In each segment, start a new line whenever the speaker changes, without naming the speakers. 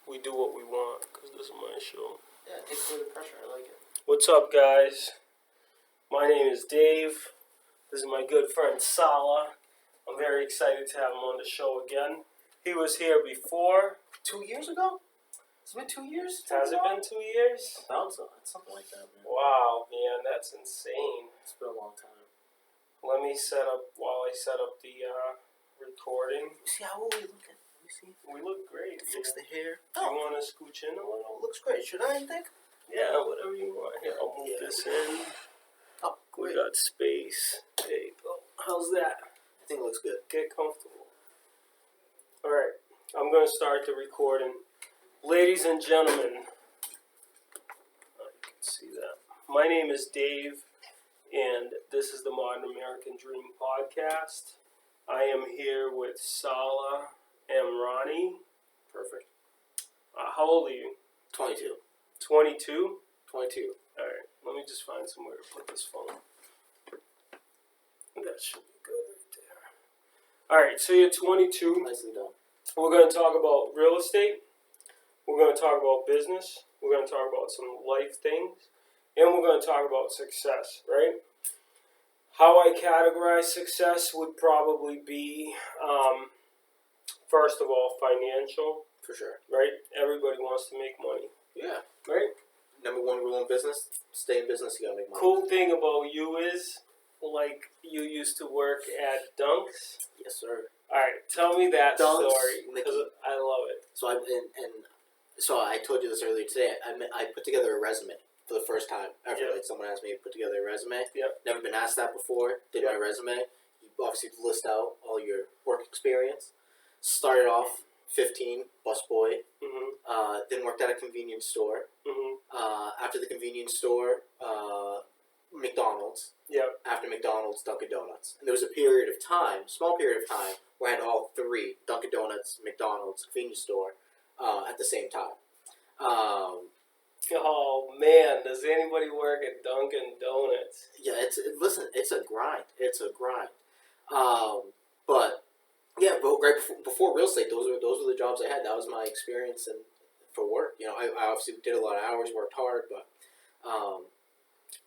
we do what we want because this is my show.
Yeah, it takes away the pressure. I like it.
What's up, guys? My name is Dave. This is my good friend Salah. I'm very excited to have him on the show again. He was here before.
2 years ago? It's been 2 years?
Has it been 2 years?
About something like that, man.
Wow, man, that's insane.
It's been a long time.
Let me set up, while I set up the recording.
You see how old we look at? Let me see.
We look great.
Fix the hair.
Do you want to scooch in a little?
Looks great. Should I, you think?
Yeah, whatever you want. Here, I'll move this in.
Oh,
We
great.
got space. There you go. How's that?
I think it looks good.
Get comfortable. Alright, I'm going to start the recording. Ladies and gentlemen, you can see that. My name is Dave, and this is the Modern American Dream podcast. I am here with Salah and Ronnie.
Perfect.
How old are you?
22.
22?
22.
Alright, let me just find somewhere to put this phone. That should be good right there. Alright, so you're 22.
Nicely done.
We're going to talk about real estate. We're going to talk about business. We're going to talk about some life things. And we're going to talk about success, right? How I categorize success would probably be, first of all, financial,
For sure.
right? Everybody wants to make money,
Yeah.
right?
Number one rule in business, stay in business, you gotta make money.
Cool thing about you is, like, you used to work at Dunks.
Yes, sir.
All right, tell me that
Dunks,
story, because
Mickey.
I love it.
So so I told you this earlier today. I put together a resume for the first time ever.
Yeah.
Like someone asked me to put together a resume.
Yep.
Never been asked that before. Did my resume. You obviously list out all your work experience. Started off 15, busboy.
Mm-hmm.
Then worked at a convenience store.
Mm-hmm.
After the convenience store, McDonald's.
Yep.
After McDonald's, Dunkin' Donuts. And there was a period of time, small period of time, where I had all three, Dunkin' Donuts, McDonald's, convenience store, at the same time.
Oh man, does anybody work at Dunkin' Donuts?
Yeah, it's a grind. It's a grind. But yeah, but right before real estate, those were the jobs I had. That was my experience and for work. You know, I obviously did a lot of hours, worked hard, but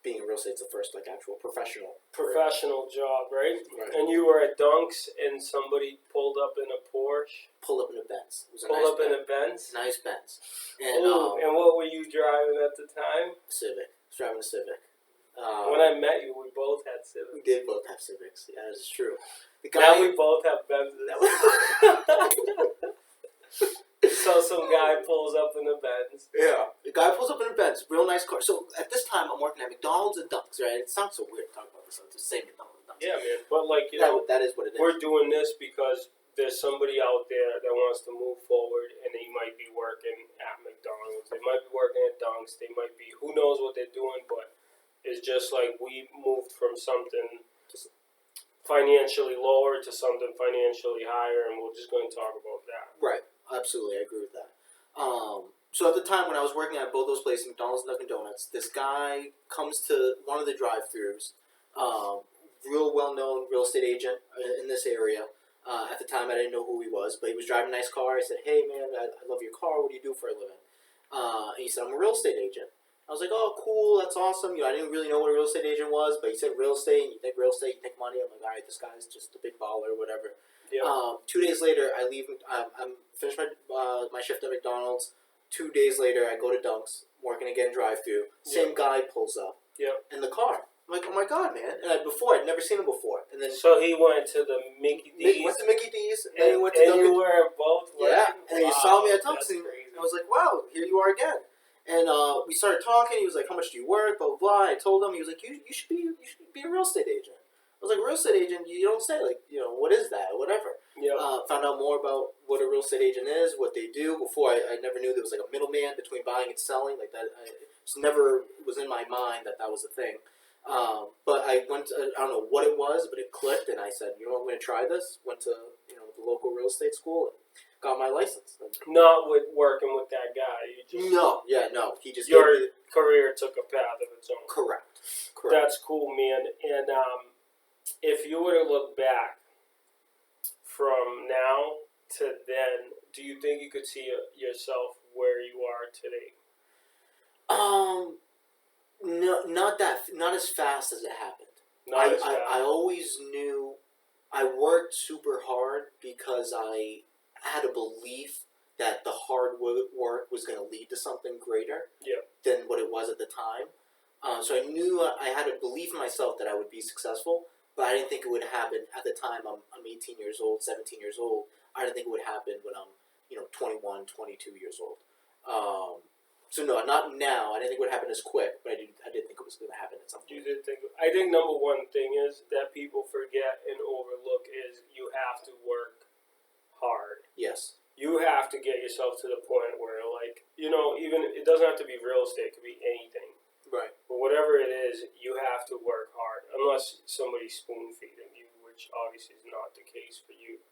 being in real estate's the first like actual professional
job, right?
Right.
And you were at Dunks, and somebody pulled up in a Porsche.
Pulled up in a Benz. It was a
Pulled
nice
up in
Benz.
a Benz.
Nice Benz. And
And what were you driving at the time?
Civic. I was driving a Civic.
When I met you, we both had
We
Civics.
did both have Civics. Yeah, that's true. The
Now we both have Benzes. So some guy pulls up in a Benz.
Yeah. The guy pulls up in a Benz. Real nice car. So at this time, I'm working at McDonald's and Dunks, right? It sounds so weird to talk about this. It's the same McDonald's and Dunks.
Yeah, man. But like, you know,
That is what it is.
we're doing this because there's somebody out there that wants to move forward, and they might be working at McDonald's. They might be working at Dunks. They might be, who knows what they're doing, but it's just like we moved from something financially lower to something financially higher, and we're just going to talk about that.
Right. Absolutely. I agree with that. So at the time when I was working at both those places, McDonald's and Dunkin' Donuts, this guy comes to one of the drive-thrus, real well-known real estate agent in this area. At the time, I didn't know who he was, but he was driving a nice car. I said, "Hey, man, I love your car. What do you do for a living?" And he said, "I'm a real estate agent." I was like, "Oh, cool. That's awesome." You know, I didn't really know what a real estate agent was, but he said real estate, and you think real estate, you think money. I'm like, all right, this guy's just a big baller or whatever.
Yeah.
2 days later, I leave. I'm finished my shift at McDonald's. 2 days later, I go to Dunks, working again drive-thru. Same guy pulls up.
Yeah.
In the car. I'm like, oh my god, man! And I'd never seen him before. And then
So he went to the Mickey D's.
went to Mickey D's, and then he went to
and
Dunkin'.
you were both working?
Yeah, and he saw me at
Wow,
Dunks,
that's
and
crazy.
I was like, wow, here you are again. And we started talking. He was like, how much do you work? Blah blah blah. I told him. He was like, you should be a real estate agent. I was like, real estate agent? You don't say, like, you know, what is that? Whatever.
Yeah.
Found out more about what a real estate agent is, what they do. Before, I never knew there was like a middleman between buying and selling. Like that, it just never was in my mind that was a thing. But I went to, I don't know what it was, but it clicked, and I said, you know what, I'm going to try this. Went to, you know, the local real estate school and got my license.
Not with working with that guy. You just,
No. He just
your
gave me
career took a path of its own.
Correct.
That's cool, man. And if you were to look back from now to then, do you think you could see yourself are today?
No, not as fast as it happened.
Not as fast.
I always knew I worked super hard because I had a belief that the hard work was going to lead to something greater than what it was at the time. So I knew I had a belief in myself that I would be successful, but I didn't think it would happen at the time. I'm 18 years old, 17 years old. I didn't think it would happen when I'm 21, 22 years old. So no, not now. I didn't think it would happen as quick, but I did think it was going to happen at some point.
You did think. I think number one thing is that people forget and overlook is you have to work hard.
Yes.
You have to get yourself to the point where, like, even it doesn't have to be real estate. It could be anything.
Right.
But whatever it is, you have to work hard. Unless somebody's spoon feeding you, which obviously is not the case for you.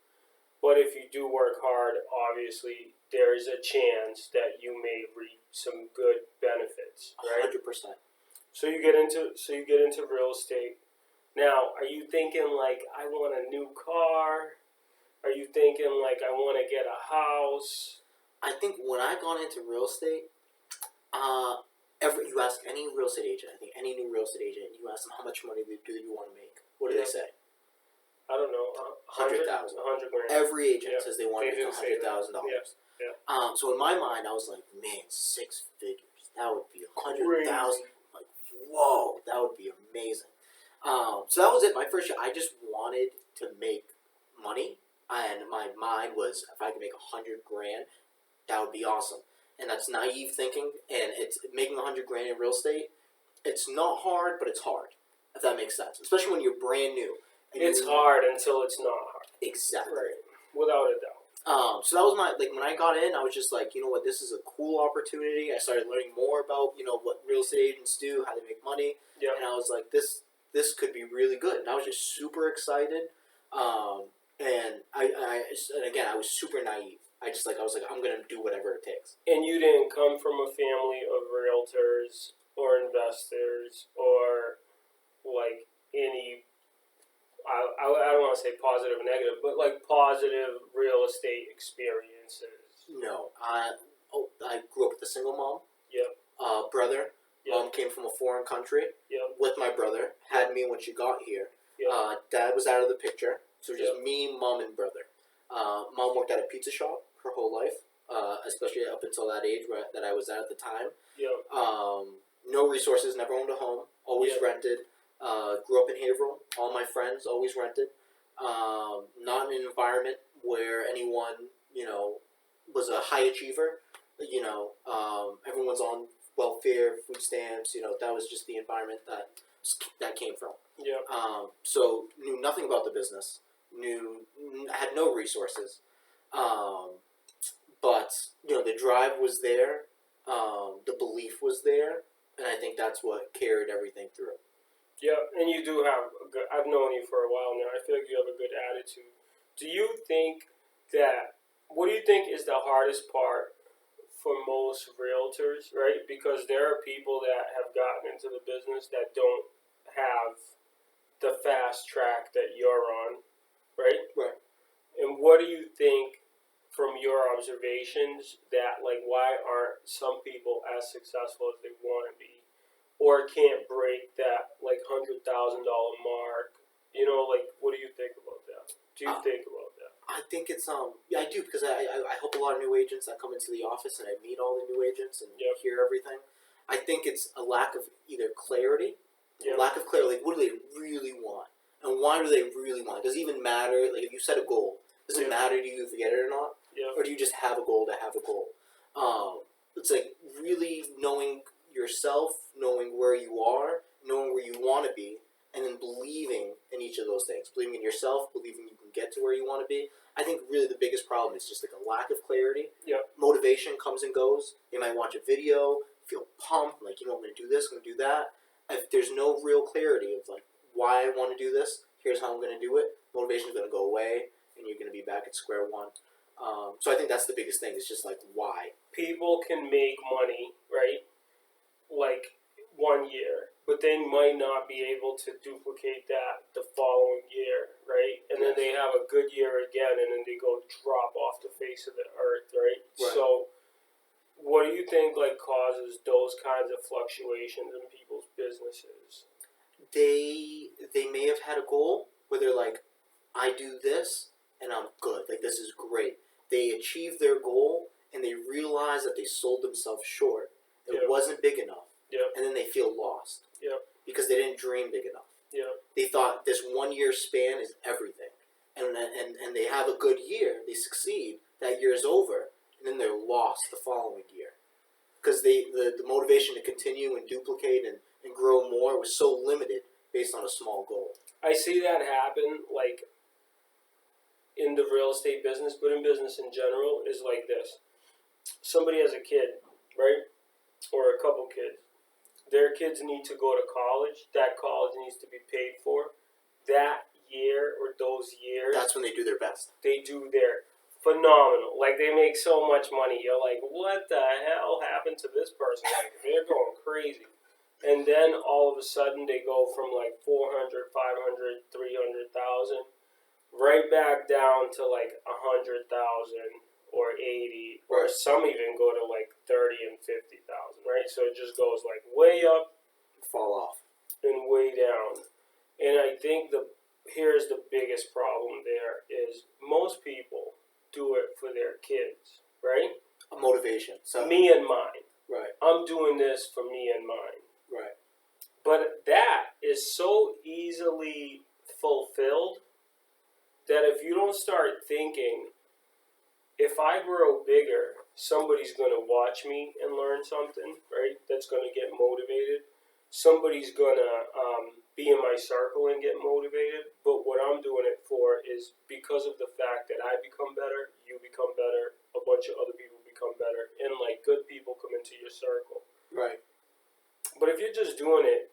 But if you do work hard, obviously there is a chance that you may reap some good benefits, right?
100%.
So you get into real estate. Now, are you thinking like I want a new car? Are you thinking like I want to get a house?
I think when I got into real estate, you ask any real estate agent, I think any new real estate agent, you ask them how much money do you want to make. What do they say?
I don't know.
100,000.
100 grand.
Every agent says they want to
They
make
do say
$100,000.
Yeah.
So in my mind, I was like, man, 6 figures. That would be 100,000. Like, whoa, that would be amazing. So that was it. My first year, I just wanted to make money, and my mind was, if I could make 100 grand, that would be awesome. And that's naive thinking. And it's making 100 grand in real estate. It's not hard, but it's hard. If that makes sense, especially when you're brand new.
It's hard until it's not hard.
Exactly.
Right. Without a doubt.
So that was when I got in, I was just like, you know what, this is a cool opportunity. I started learning more about, what real estate agents do, how they make money.
Yeah.
And I was like, this could be really good. And I was just super excited. And I was super naive. I was like, I'm going to do whatever it takes.
And you didn't come from a family of realtors or investors or like any, I don't want to say positive or negative, but like positive real estate experiences.
No. I grew up with a single mom.
Yep.
Brother.
Yep.
Mom came from a foreign country.
Yep.
With my brother. Had me when she got here.
Yep.
Dad was out of the picture. So just me, mom, and brother. Mom worked at a pizza shop her whole life, especially up until that age that I was at the time.
Yep.
No resources, never owned a home, always rented. Grew up in Haverhill. All my friends always rented. Not in an environment where anyone, was a high achiever. Everyone's on welfare, food stamps. That was just the environment that came from.
Yeah.
So knew nothing about the business. Had no resources. But the drive was there. The belief was there, and I think that's what carried everything through.
Yeah, and you do have a good, I've known you for a while now. I feel like you have a good attitude. What do you think is the hardest part for most realtors, right? Because there are people that have gotten into the business that don't have the fast track that you're on, right?
Right.
And what do you think from your observations that, like, why aren't some people as successful as they want to be? Or can't break that like $100,000 mark, what do you think about that? Do you think about that?
I think it's I do, because I help a lot of new agents that come into the office, and I meet all the new agents and hear everything. I think it's a lack of either clarity, lack of clarity. Like, what do they really want, and why do they really want it? Does it even matter? Like, if you set a goal, does it matter to you if you get it or not, or do you just have a goal to have a goal? It's like really knowing yourself, knowing where you are, knowing where you want to be, and then believing in each of those things. Believing in yourself, believing you can get to where you want to be. I think really the biggest problem is just like a lack of clarity.
Yeah.
Motivation comes and goes. You might watch a video, feel pumped, like, I'm going to do this, I'm going to do that. If there's no real clarity of like why I want to do this, here's how I'm going to do it, motivation is going to go away, and you're going to be back at square one. So I think that's the biggest thing. It's just like, why?
People can make money, right? Like 1 year, but they might not be able to duplicate that the following year, right? And then they have a good year again, and then they go drop off the face of the earth, right? So what do do you think like causes those kinds of fluctuations in people's businesses?
They may have had a goal where they're like, I do this and I'm good. Like, this is great. They achieved their goal and they realized that they sold themselves short. It
Yep.
wasn't big enough.
Yep.
And then they feel lost.
Yep.
Because they didn't dream big enough.
Yep.
They thought this 1 year span is everything. And they have a good year, they succeed, that year is over, and then they're lost the following year. Because the motivation to continue and duplicate and grow more was so limited based on a small goal.
I see that happen like in the real estate business, but in business in general is like this. Somebody has a kid, right? Or a couple kids. Their kids need to go to college. That college needs to be paid for. That year or those years,
That's when they do their best.
they do their phenomenal. Like, they make so much money. You're like, what the hell happened to this person? Like, they're going crazy. And then all of a sudden they go from like 400, 500, 300,000 right back down to like 100,000 or 80, or
Right.
some even go to like 30 and 50,000, right? So it just goes like way up
Fall off.
and way down. And I think here's the biggest problem there is most people do it for their kids, right?
A motivation. So
Me and mine.
Right.
I'm doing this for me and mine.
Right.
But that is so easily fulfilled that if you don't start thinking, if I grow bigger, somebody's going to watch me and learn something, right? That's going to get motivated. Somebody's going to be in my circle and get motivated. But what I'm doing it for is because of the fact that I become better, you become better, a bunch of other people become better, and like good people come into your circle.
Right.
But if you're just doing it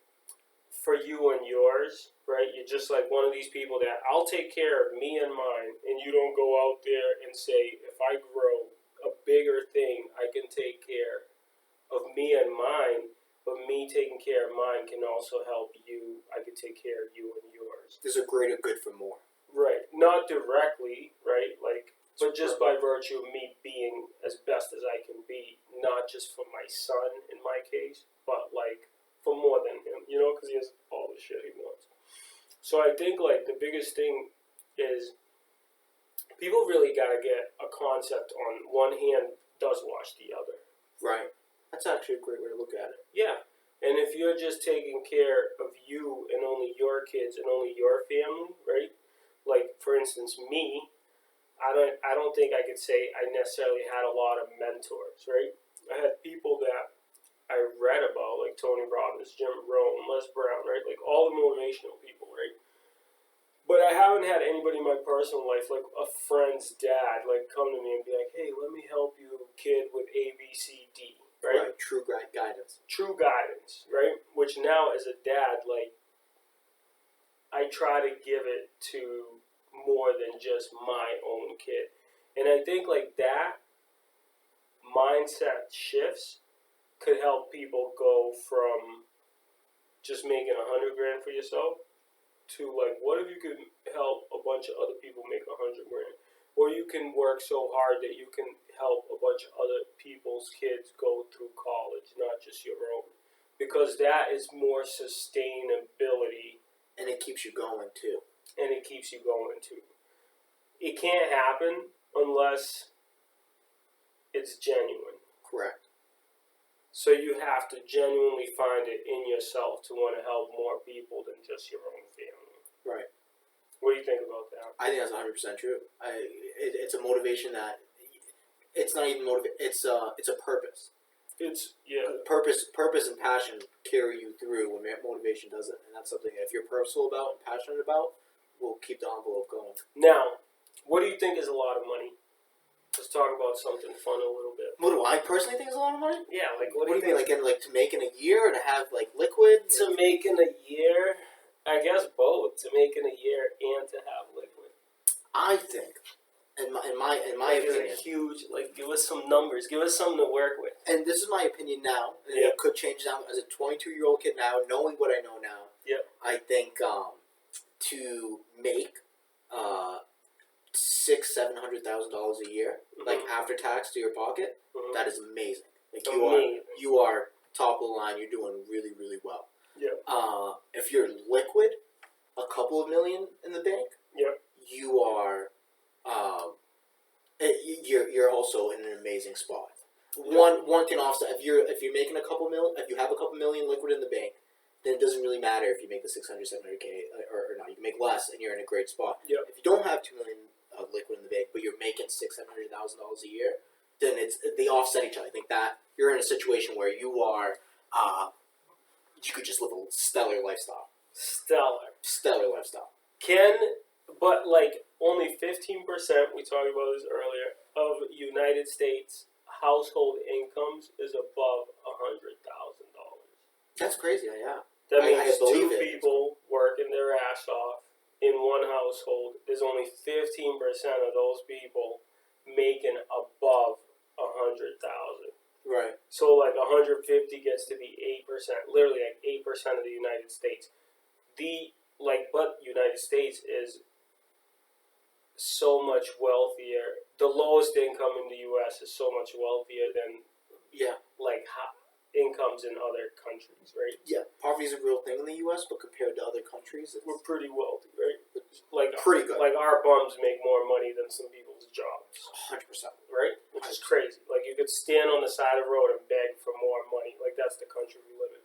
for you and yours, right? You're just like one of these people that I'll take care of me and mine, and you don't go out there and say, if I grow a bigger thing, I can take care of me and mine, but me taking care of mine can also help you. I can take care of you and yours.
There's a greater good for more.
Right. Not directly, right? Like, but just by virtue of me being as best as I can be, not just for my son in my case, but like for more than him, you know, because he has all the shit he wants. So I think like the biggest thing is people really got to get a concept on one hand does wash the other.
Right. That's actually a great way to look at it.
Yeah. And if you're just taking care of you and only your kids and only your family, right? Like for instance, me, I don't think I could say I necessarily had a lot of mentors, right? I had people that I read about, like Tony Robbins, Jim Rohn, Les Brown, right? Like all the motivational people, right? But I haven't had anybody in my personal life, like a friend's dad, like come to me and be like, hey, let me help you, kid, with A, B, C, D, right?
True guidance.
True guidance, right? Which now as a dad, like, I try to give it to more than just my own kid. And I think like that mindset shifts could help people go from just making $100 grand for yourself to like, what if you could help a bunch of other people make $100 grand? Or you can work so hard that you can help a bunch of other people's kids go through college, not just your own. Because that is more sustainability.
And it keeps you going too.
And it keeps you going too. It can't happen unless it's genuine.
Correct.
So you have to genuinely find it in yourself to want to help more people than just your own family.
Right.
What do you think about that?
I think that's 100% true. It's a motivation that it's not even it's a purpose.
It's
Purpose and passion carry you through when motivation doesn't, and that's something that if you're personal about and passionate about, will keep the envelope going.
Now, what do you think is a lot of money? Let's talk about something fun a little bit.
What do I personally think is a lot of money?
Yeah, like
What do you mean, like to make in a year, or to have like liquid?
To make in a year? I guess both. To make in a year and to have liquid.
I think, in my
Like,
opinion,
is it huge? Like, give us some numbers. Give us something to work with.
and this is my opinion now, and
Yeah.
it could change now as a 22-year-old kid now, knowing what I know now.
Yeah.
I think to make $600,000-$700,000 a year, like after tax to your pocket,
Mhm.
that is amazing. Like
Amazing.
you are top of the line. You're doing really, really well.
Yeah.
If you're liquid, a couple of million in the bank,
Yep.
you are, you're also in an amazing spot. One can offset if you're making if you have a couple million liquid in the bank, then it doesn't really matter if you make the 600, 700K or not. You can make less, and you're in a great spot.
Yep.
If you don't have 2 million liquid in the bank, but you're making $600,000 a year, then they offset each other. I think that you're in a situation where you are, you could just live a stellar lifestyle. Stellar lifestyle.
But like only 15%, we talked about this earlier, of United States household incomes is above $100,000.
That's crazy. Yeah.
That
I
means
believe
two
it.
people working their ass off in one household. There's only 15% of those people making above 100,000.
Right.
So like 150 gets to be 8%, literally like 8% of the United States. But United States is so much wealthier. The lowest income in the U.S. is so much wealthier than incomes in other countries, right?
Yeah, poverty is a real thing in the U.S., but compared to other countries,
We're pretty wealthy, right?
Pretty good.
Like our bums make more money than some people's jobs.
100%.
Right? Which is crazy. Like you could stand on the side of the road and beg for more money. Like that's the country we live in.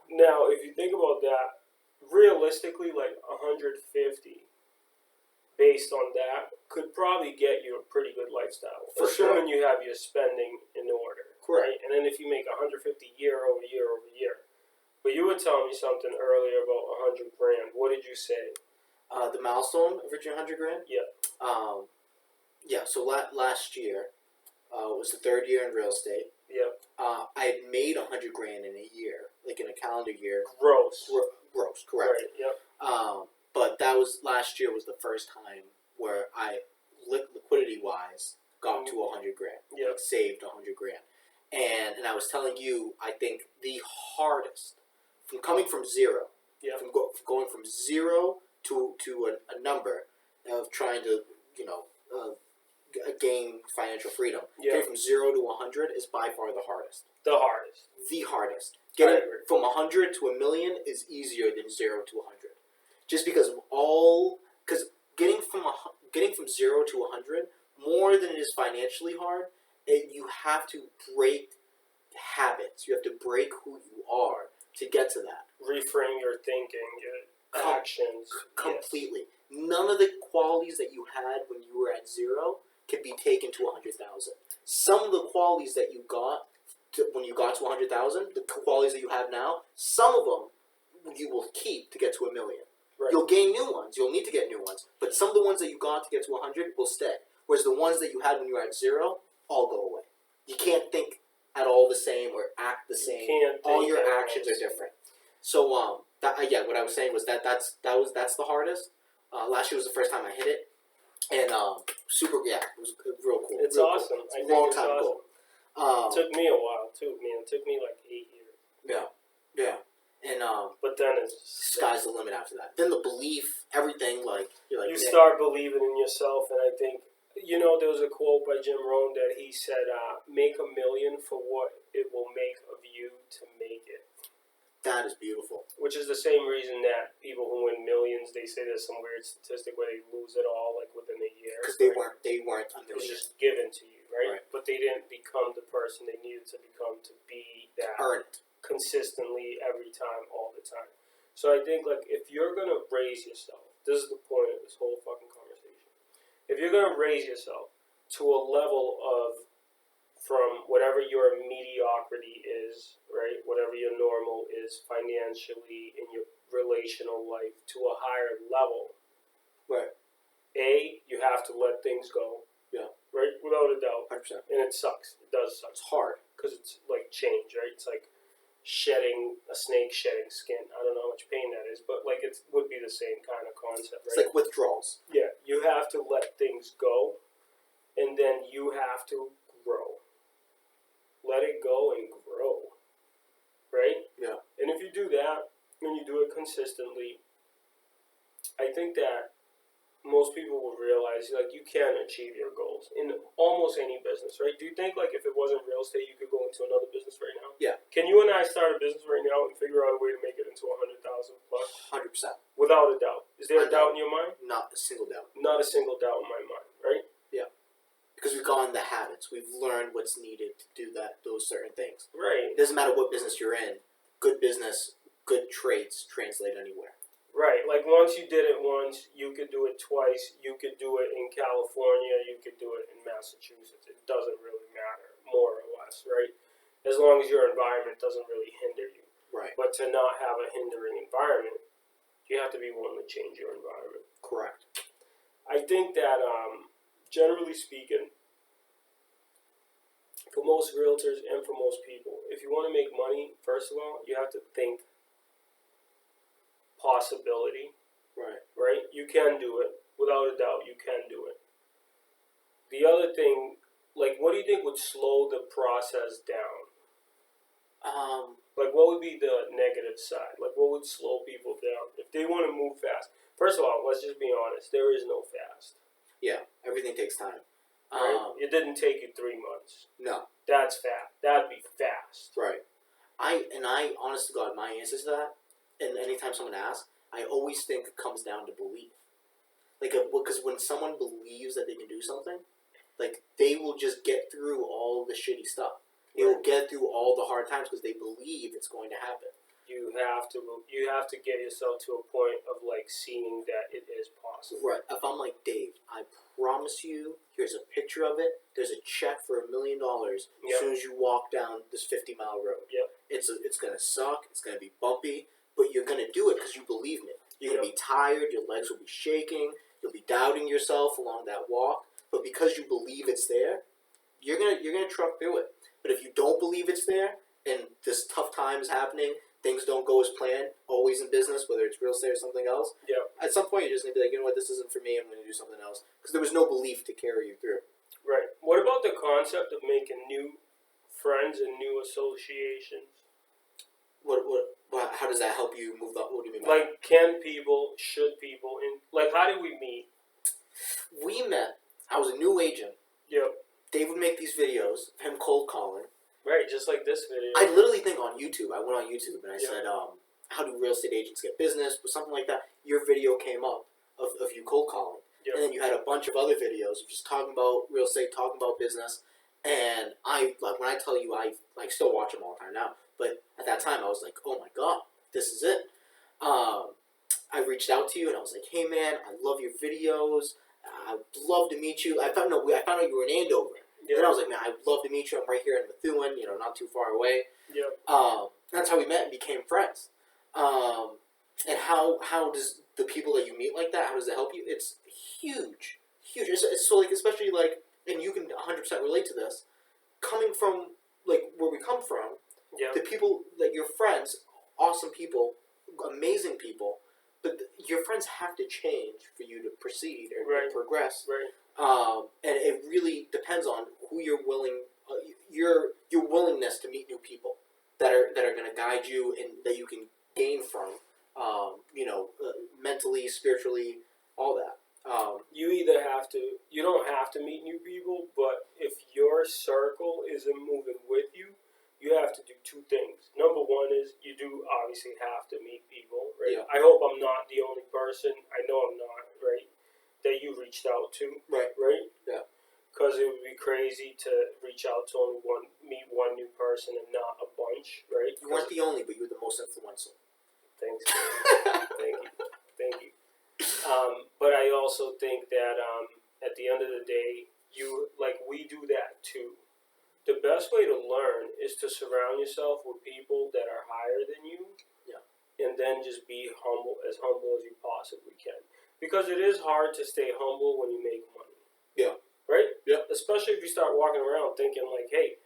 Now, if you think about that, realistically, like 150, based on that, could probably get you a pretty good lifestyle.
For sure.
Assuming you have your spending in order.
Correct.
Right? And then if you make 150 year over year over year. But you were telling me something earlier about 100 grand. What did you say?
The milestone of reaching 100 grand?
Yeah.
So last year was the third year in real estate.
Yep.
I had made 100 grand in a year, like in a calendar year.
Gross.
Gross, correct.
Right, yep.
But that was last year was the first time where I, liquidity wise, got to 100 grand.
Yep.
Like saved 100 grand. And I was telling you, I think the hardest, from coming from zero,
yep.
from going from zero to a number of trying to, gain financial freedom.
Yep.
Getting from 0 to 100 is by far the hardest.
The hardest.
Getting from 100 to a million is easier than 0 to 100. Just because getting from 0 to 100, more than it is financially hard, you have to break habits. You have to break who you are to get to that.
Reframe your thinking, your actions.
Completely. Yes. None of the qualities that you had when you were at 0 can be taken to 100,000. Some of the qualities that you got when you got to 100,000, the qualities that you have now, some of them you will keep to get to a million.
Right.
You'll gain new ones. You'll need to get new ones. But some of the ones that you got to get to 100 will stay. Whereas the ones that you had when you were at 0 all go away. You can't think at all the same or act the same. All your actions are different. So what I was saying was that's the hardest. Last year was the first time I hit it, and it was real cool.
It's
real
awesome.
Cool. It's a long time goal.
It took me a while too, man. It took me like 8 years.
Yeah. And
but then it's
sky's the limit after that. Then the belief, everything, you're like
you start believing in yourself, and I think there was a quote by Jim Rohn that he said, "Make $1 million for what it will make of you to make it."
That is beautiful.
Which is the same reason that people who win millions, they say there's some weird statistic where they lose it all like within a year.
Because they weren't a
It was
million.
just given to you, right? But they didn't become the person they needed to become to be that.
Earn it.
Consistently every time, all the time. So I think if you're gonna raise yourself, this is the point of this whole fucking conversation. If you're gonna raise yourself to a level of from whatever your mediocrity is, right, whatever your normal is financially in your relational life to a higher level,
right?
You have to let things go.
Yeah.
Right, without a doubt.
100%.
And it sucks. It does suck.
It's hard
because it's like change, right? It's like shedding a snake shedding skin. I don't know how much pain that is, but it would be the same kind of concept, right?
It's like withdrawals.
Yeah, you have to let things go, and then you have to grow. Let it go and grow, right?
Yeah.
And if you do that, and you do it consistently, I think that most people will realize you can achieve your goals in almost any business, right? Do you think if it wasn't estate, you could go into another business right now?
Yeah.
Can you and I start a business right now and figure out a way to make it into 100,000 plus?
100%.
Without a doubt. Is there a doubt in your mind?
Not a single doubt.
Not a single doubt in my mind, right?
Yeah. Because we've gotten the habits. We've learned what's needed to do those certain things.
Right.
It doesn't matter what business you're in. Good business, good traits translate anywhere.
Right. Like once you did it once, you could do it twice. You could do it in California. You could do it in Massachusetts. It doesn't really matter, more or less, right? As long as your environment doesn't really hinder you.
Right.
But to not have a hindering environment, you have to be willing to change your environment.
Correct.
I think that, generally speaking, for most realtors and for most people, if you want to make money, first of all, you have to think possibility, right? You can do it. Without a doubt, you can do it. The other thing, like, what do you think would slow the process down? Like, what would be the negative side? Like, what would slow people down if they want to move fast? First of all, let's just be honest. There is no fast.
Yeah, everything takes time.
Right? It didn't take you 3 months.
No.
That's fast. That'd be fast.
Right. I, honest to God, my answer to that, and anytime someone asks, I always think it comes down to belief. Like, because when someone believes that they can do something, like, they will just get through all the shitty stuff. They will get through all the hard times because they believe it's going to happen.
You have to get yourself to a point of, like, seeing that it is possible.
Right. If I'm like, Dave, I promise you, here's a picture of it. There's a check for $1 million as soon as you walk down this 50-mile road.
Yep.
It's gonna suck. It's gonna be bumpy, but you're gonna do it because you believe in it. You're gonna be tired. Your legs will be shaking. You'll be doubting yourself along that walk. But because you believe it's there, you're gonna truck through it. But if you don't believe it's there, and this tough time is happening, things don't go as planned, always in business, whether it's real estate or something else, at some point you're just going to be like, you know what, this isn't for me, I'm going to do something else. Because there was no belief to carry you through.
Right. What about the concept of making new friends and new associations?
How does that help you move up? What do you mean by that?
Like, can people, should people, like, how did we meet?
We met, I was a new agent.
Yep.
Dave would make these videos of him cold calling.
Right, just like this video.
I literally think on YouTube, I went on YouTube and I said, how do real estate agents get business? Or something like that. Your video came up of you cold calling.
Yep.
And then you had a bunch of other videos of just talking about real estate, talking about business. And when I tell you, I still watch them all the time now. But at that time, I was like, oh my God, this is it. I reached out to you and I was like, hey man, I love your videos. I'd love to meet you. I found out you were in Andover.
Yeah.
And I was like, man, I'd love to meet you. I'm right here in Methuen, not too far away.
Yeah.
That's how we met and became friends. And how does the people that you meet like that, how does that help you? It's huge. Huge. It's so, like, especially, like, and you can 100% relate to this, coming from, like, where we come from, the people, like, your friends, awesome people, amazing people, but your friends have to change for you to proceed or progress.
Right.
And it really depends on who you're willing, your willingness to meet new people that are going to guide you and that you can gain from, mentally, spiritually, all that.
You don't have to meet new people, but if your circle isn't moving with you, you have to do two things. Number one is you do obviously have to meet people, right?
Yeah.
I hope I'm not the only person. I know I'm not, right? That you reached out to,
Right? Yeah.
Because it would be crazy to reach out to meet one new person and not a bunch, right?
You weren't the only, but you were the most influential.
Thanks. Thank you. But I also think that at the end of the day, we do that too. The best way to learn is to surround yourself with people that are higher than you, and then just be humble as you possibly can. Because it is hard to stay humble when you make money.
Yeah.
Right?
Yeah.
Especially if you start walking around thinking like, hey,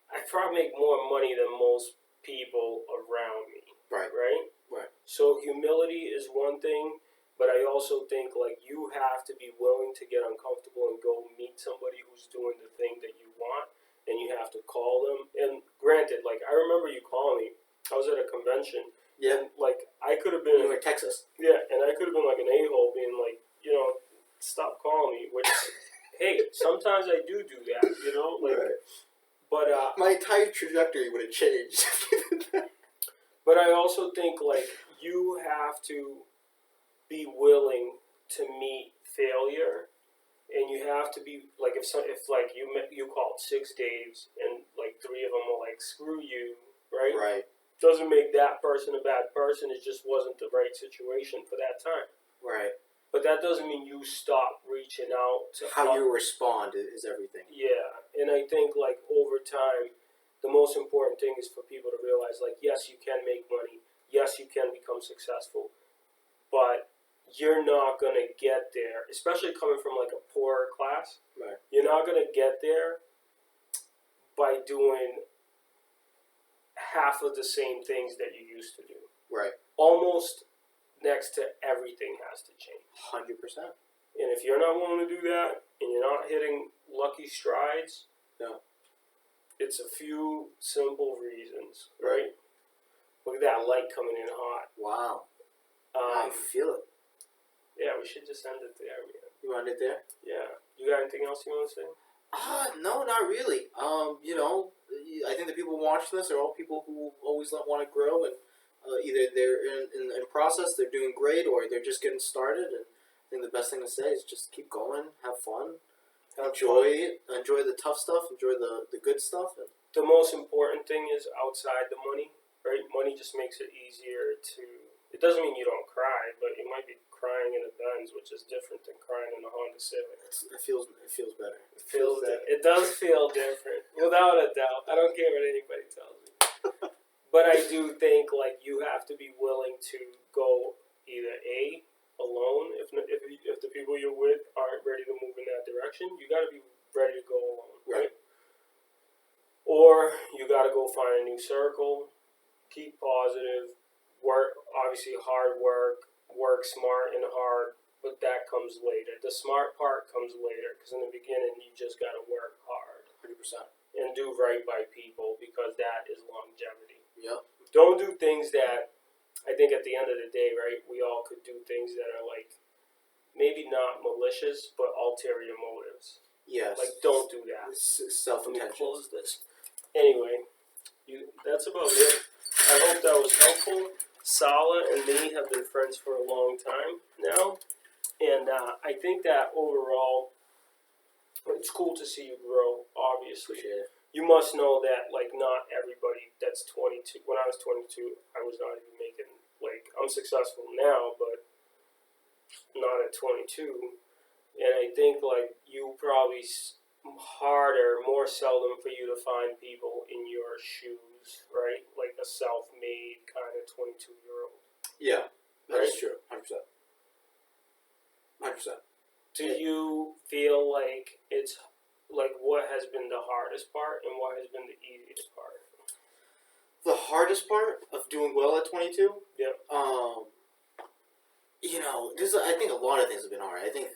I probably make more money than most people around me.
Right.
Right?
Right.
So humility is one thing, but I also think like you have to be willing to get uncomfortable and go meet somebody who's doing the thing that you want, and you have to call them. And granted, like I remember you calling me. I was at a convention.
Yeah.
And, like I could have been.
You were in Texas.
Yeah, and I could have been like an a-hole, being like, stop calling me. Which, hey, sometimes I do that. Like.
Right.
But
My entire trajectory would have changed.
but I also think like you have to be willing to meet failure, and you have to be like if like you called 6 Daves and like 3 of them were like screw you, right?
Right.
Doesn't make that person a bad person. It just wasn't the right situation for that time.
Right.
But that doesn't mean you stop reaching out to
How you respond is everything.
Yeah, and I think like over time, the most important thing is for people to realize like yes, you can make money. Yes, you can become successful, but you're not gonna get there, especially coming from like a poorer class.
Right.
You're not gonna get there by doing half of the same things that you used to do.
Right.
Almost next to everything has to change.
100%.
And if you're not willing to do that, and you're not hitting lucky strides,
Yeah.
it's a few simple reasons, right? Look at that light coming in hot.
Wow. I feel it.
Yeah, we should just end it there, man.
You want it there?
Yeah. You got anything else you want to say?
No, not really. I think the people watching this are all people who always want to grow, and either they're in process, they're doing great, or they're just getting started. And I think the best thing to say is just keep going, have fun, enjoy the tough stuff, enjoy the good stuff. And
The most important thing is outside the money, right? Money just makes it easier to. It doesn't mean you don't cry, but you might be crying in a Benz, which is different than crying in a Honda Civic.
it feels better.
It does feel different, without a doubt. I don't care what anybody tells me. But I do think like you have to be willing to go either alone if the people you're with aren't ready to move in that direction. You got to be ready to go alone, right? Or you got to go find a new circle. Keep positive. Work, obviously hard work. Work smart and hard, but that comes later. The smart part comes later because in the beginning you just got to work hard
100%.
and do right by people because that is longevity.
Yep.
Don't do things that I think at the end of the day, right? We all could do things that are like maybe not malicious but ulterior motives.
Yes.
Like don't do that.
Self-intention.
Close this. Anyway, that's about it. I hope that was helpful. Salah and me have been friends for a long time now, and I think that overall, it's cool to see you grow. Obviously,
Appreciate it.
You must know that like not everybody that's 22. When I was 22, I was not even making like I'm successful now, but not at 22. And I think like you probably harder, more seldom for you to find people in your shoes, right? Like a self-made kind of 22-year-old.
Yeah,
Right?
that's true. 100%. 100%.
Do you feel like it's like what has been the hardest part and what has been the easiest part?
The hardest part of doing well at 22?
Yep.
I think a lot of things have been hard. I think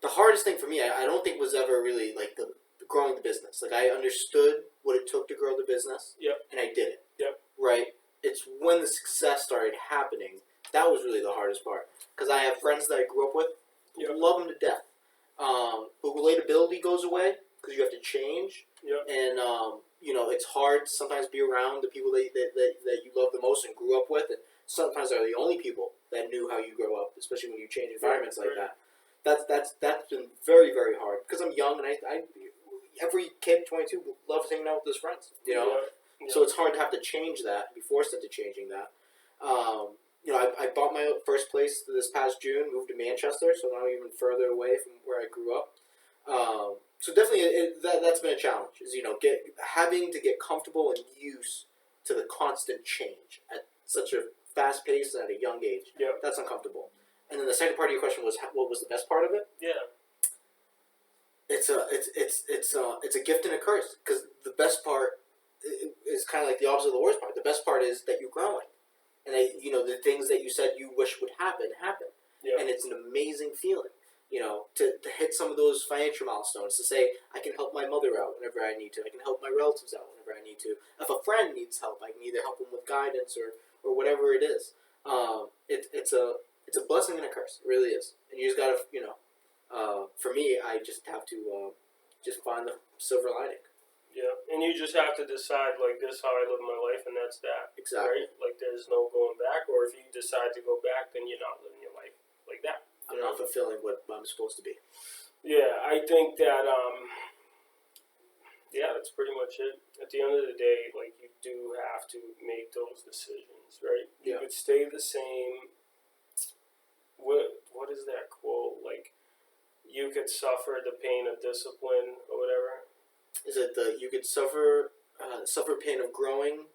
the hardest thing for me, I don't think was ever really like the growing the business. Like I understood what it took to grow the business.
Yep.
And I did it.
Yep.
Right? It's when the success started happening, that was really the hardest part. Because I have friends that I grew up with who
Yep.
love them to death. But relatability goes away because you have to change.
Yep.
And, it's hard to sometimes be around the people that you love the most and grew up with. And sometimes they're the only people that knew how you grow up, especially when you change environments like that. That's been very, very hard because I'm young and I every kid 22 loves hanging out with his friends,
Yeah.
So it's hard to have to change that, be forced into changing that. I bought my first place this past June, moved to Manchester, so now even further away from where I grew up. So definitely that's been a challenge, is having to get comfortable and used to the constant change at such a fast pace and at a young age.
Yeah.
That's uncomfortable. And then the second part of your question was what was the best part of it?
Yeah.
It's a gift and a curse, because the best part is kind of like the opposite of the worst part. The best part is that you're growing, and the things that you said you wish would happen.
Yeah.
And it's an amazing feeling, to hit some of those financial milestones, to say I can help my mother out whenever I need to, I can help my relatives out whenever I need to. If a friend needs help, I can either help them with guidance or whatever it is. It's a blessing and a curse. It really is. And you just gotta, for me, I just have to just find the silver lining.
Yeah, and you just have to decide, like, this is how I live my life, and that's that.
Exactly.
Right? Like, there's no going back, or if you decide to go back, then you're not living your life like that.
I'm not fulfilling what I'm supposed to be.
Yeah, I think that, yeah, that's pretty much it. At the end of the day, like, you do have to make those decisions, right? You
Yeah.
could stay the same. What is that quote? Like, you could suffer the pain of discipline or whatever.
Is it you could suffer pain of growing,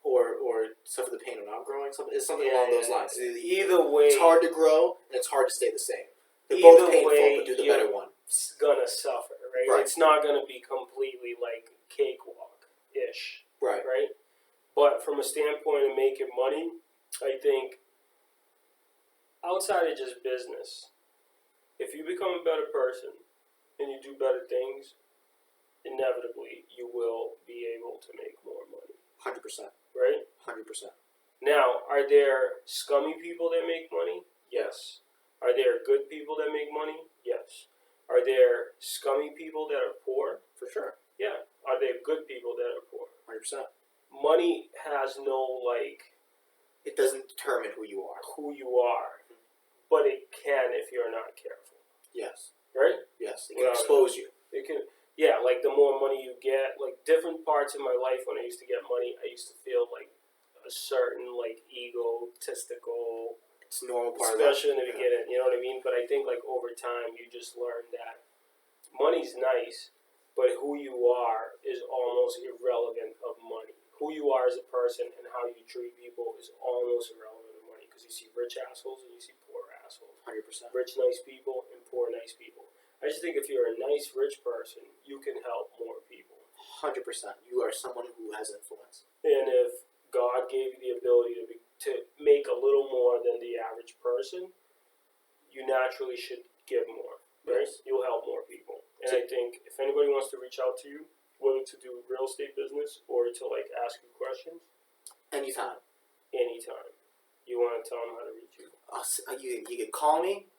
or suffer the pain of not growing? It's something along those lines.
Either way,
it's hard to grow and it's hard to stay the same. They're
either
both painful,
way,
but do the better one.
It's gonna suffer, right?
Right.
It's not gonna be completely like cakewalk-ish,
Right.
right? But from a standpoint of making money, I think outside of just business, if you become a better person and you do better things, inevitably you will be able to make more money.
100%.
Right?
100%.
Now, are there scummy people that make money? Yes. Are there good people that make money? Yes. Are there scummy people that are poor?
For sure.
Yeah. Are there good people that are poor?
100%.
Money has no, like,
it doesn't determine who you are.
But it can if you're not careful.
Yes.
Right?
Yes. It can expose you.
It can. Yeah, like the more money you get, like different parts of my life when I used to get money, I used to feel like a certain like egotistical.
It's normal part
especially
of
in the beginning, you know what I mean? But I think like over time you just learn that money's nice, but who you are is almost irrelevant of money. Who you are as a person and how you treat people is almost irrelevant of money, because you see rich assholes and you see poor assholes.
100%.
Rich nice people and poor nice people. I just think if you're a nice rich person, you can help more people.
100%. You are someone who has influence.
And if God gave you the ability to make a little more than the average person, you naturally should give more, right?
Yes.
You'll help more people. And I think if anybody wants to reach out to you, whether to do real estate business or to like ask you questions,
anytime.
You want to tell them how to reach you?
You can call me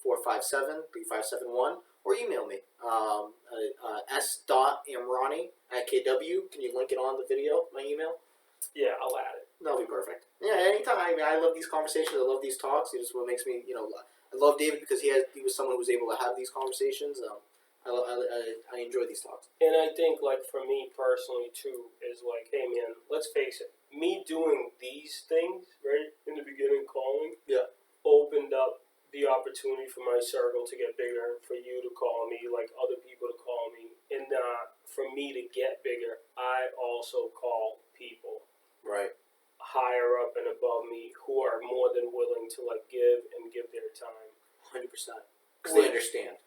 978-457-3571 or email me s.amrani@kw. Can you link it on the video, my email?
Yeah, I'll add it.
That'll be perfect. Yeah, anytime. I mean, I love these conversations. I love these talks. It's what makes me, I love David because he was someone who was able to have these conversations. I enjoy these talks.
And I think, like, for me personally, too, is like, hey, man, let's face it. Me doing these things, right, in the beginning, calling, opened up the opportunity for my circle to get bigger, for you to call me, like other people to call me. And for me to get bigger, I also call people.
Right.
Higher up and above me who are more than willing to, like, give their time.
100%. Because they understand.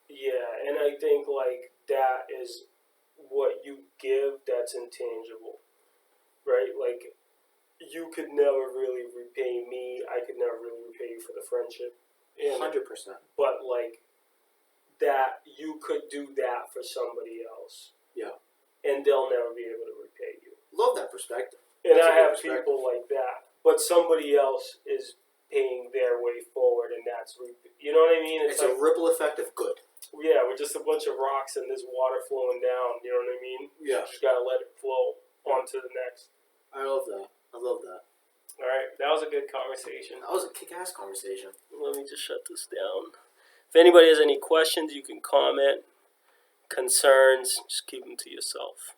Yeah, and I think, like, that is what you give that's intangible, right? Like, you could never really repay me. I could never really repay you for the friendship.
100%.
But, like, that you could do that for somebody else.
Yeah.
And they'll never be able to repay you.
Love that perspective.
And I have people like that. But somebody else is paying their way forward, and that's, you know what I mean?
It's like a ripple effect of good.
Yeah, we're just a bunch of rocks and there's water flowing down, you know what I mean?
Yeah.
You just gotta let it flow on to the next.
I love that.
Alright, that was a good conversation.
That was a kick-ass conversation.
Let me just shut this down. If anybody has any questions, you can comment. Concerns, just keep them to yourself.